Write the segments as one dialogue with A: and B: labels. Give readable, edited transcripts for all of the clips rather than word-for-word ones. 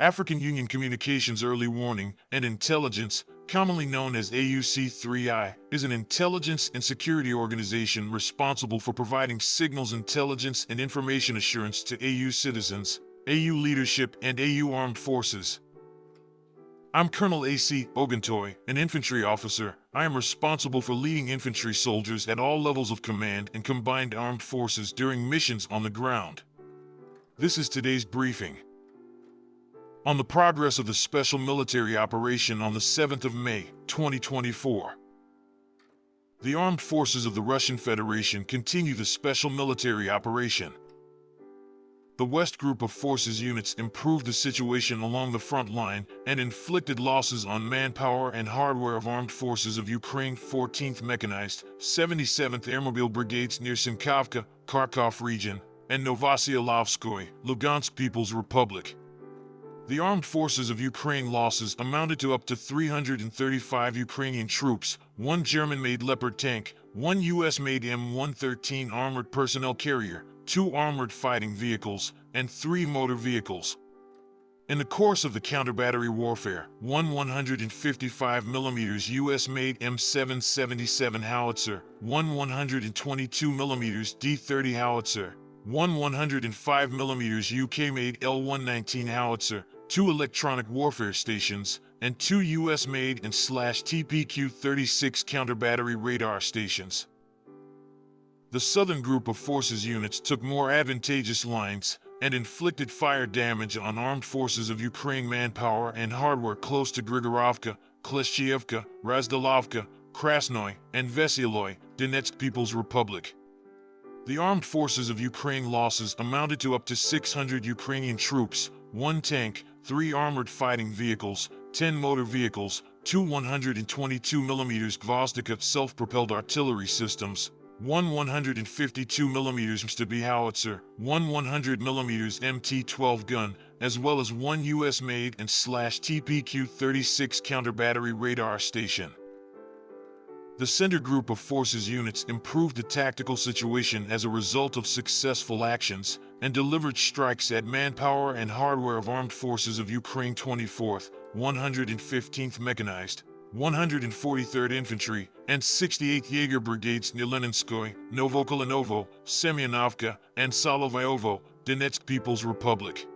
A: African Union Communications Early Warning and Intelligence, commonly known as AUC3I, is an intelligence and security organization responsible for providing signals intelligence and information assurance to AU citizens, AU leadership, and AU armed forces. I'm Colonel A.C. Oguntoye, an infantry officer. I am responsible for leading infantry soldiers at all levels of command and combined armed forces during missions on the ground. This is today's briefing. On the progress of the special military operation on the 7th of May, 2024. The armed forces of the Russian Federation continue the special military operation. The West Group of Forces units improved the situation along the front line and inflicted losses on manpower and hardware of Armed Forces of Ukraine 14th Mechanized, 77th Airmobile Brigades near Sinkovka, Kharkov region, and Novosyolovskoye, Lugansk People's Republic. The Armed Forces of Ukraine losses amounted to up to 335 Ukrainian troops, 1 German-made Leopard tank, 1 US-made M113 armored personnel carrier, 2 armored fighting vehicles, and 3 motor vehicles. In the course of the counter-battery warfare, 1 155mm US-made M777 howitzer, 1 122mm D30 howitzer, 1 105mm UK-made L119 howitzer, 2 electronic warfare stations, and 2 US-made and /TPQ-36 counter-battery radar stations. The Southern Group of Forces units took more advantageous lines and inflicted fire damage on Armed Forces of Ukraine manpower and hardware close to Grigorovka, Kleshchievka, Razdalovka, Krasnoye, and Veseloy, Donetsk People's Republic. The Armed Forces of Ukraine losses amounted to up to 600 Ukrainian troops, 1 tank, 3 armored fighting vehicles, 10 motor vehicles, 2 122mm Gvozdika self-propelled artillery systems, 1 152mm Mstabby howitzer, 1 100mm MT-12 gun, as well as 1 US-made and /TPQ-36 counter-battery radar station. The Center Group of Forces units improved the tactical situation as a result of successful actions and delivered strikes at manpower and hardware of Armed Forces of Ukraine 24th, 115th Mechanized, 143rd Infantry, and 68th Jaeger Brigades near Leninskoye, Novokolinovo, Semyonovka, and Solovyovo, Donetsk People's Republic.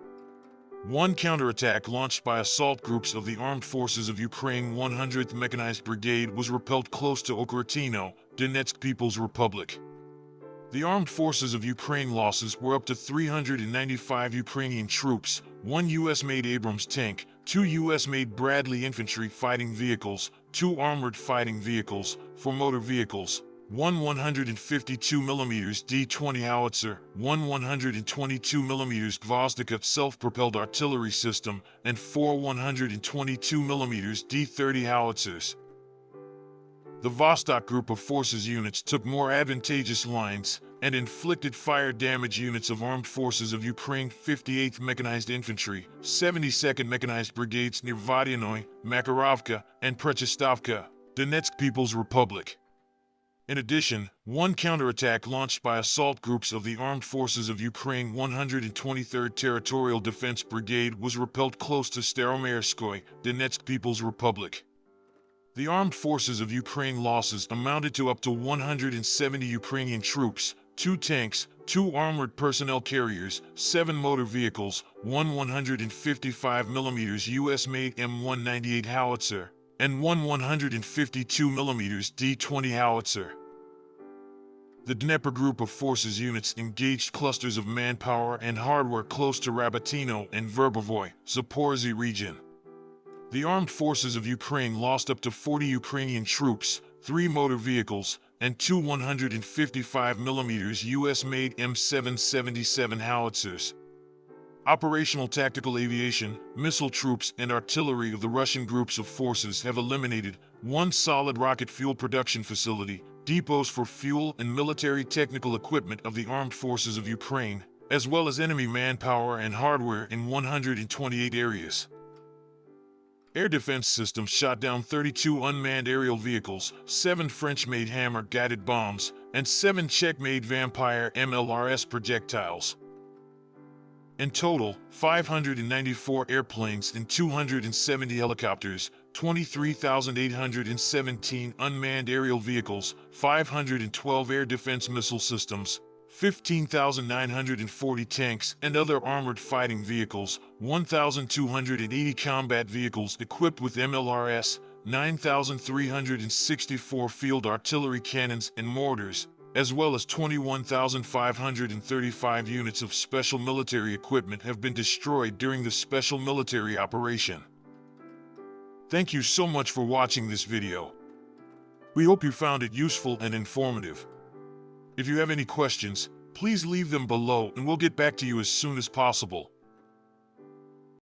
A: 1 counterattack launched by assault groups of the Armed Forces of Ukraine 100th Mechanized Brigade was repelled close to Okrotino, Donetsk People's Republic. The Armed Forces of Ukraine losses were up to 395 Ukrainian troops, 1 US-made Abrams tank, 2 US-made Bradley infantry fighting vehicles, 2 armored fighting vehicles, 4 motor vehicles, 1 152mm D20 howitzer, 1 122mm Gvozdika self-propelled artillery system, and 4 122mm D30 howitzers. The Vostok Group of Forces units took more advantageous lines and inflicted fire damage units of Armed Forces of Ukraine 58th Mechanized Infantry, 72nd Mechanized Brigades near Vodyanoye, Makarovka, and Prechistovka, Donetsk People's Republic. In addition, 1 counterattack launched by assault groups of the Armed Forces of Ukraine 123rd Territorial Defense Brigade was repelled close to Staromaerskoye, Donetsk People's Republic. The Armed Forces of Ukraine losses amounted to up to 170 Ukrainian troops, 2 tanks, 2 armored personnel carriers, 7 motor vehicles, 1 155mm US-made M198 howitzer, and 1 152mm D20 howitzer. The Dnieper Group of Forces units engaged clusters of manpower and hardware close to Rabatino and Verbovoy, Zaporizhzhia region. The Armed Forces of Ukraine lost up to 40 Ukrainian troops, 3 motor vehicles, and 2 155mm US-made M777 howitzers. Operational tactical aviation, missile troops, and artillery of the Russian groups of forces have eliminated 1 solid rocket fuel production facility, depots for fuel and military technical equipment of the Armed Forces of Ukraine, as well as enemy manpower and hardware in 128 areas. Air defense systems shot down 32 unmanned aerial vehicles, 7 French-made Hammer-guided bombs, and 7 Czech-made Vampire MLRS projectiles. In total, 594 airplanes and 270 helicopters, 23,817 unmanned aerial vehicles, 512 air defense missile systems, 15,940 tanks and other armored fighting vehicles, 1,280 combat vehicles equipped with MLRS, 9,364 field artillery cannons and mortars, as well as 21,535 units of special military equipment have been destroyed during the special military operation. Thank you so much for watching this video. We hope you found it useful and informative. If you have any questions, please leave them below and we'll get back to you as soon as possible.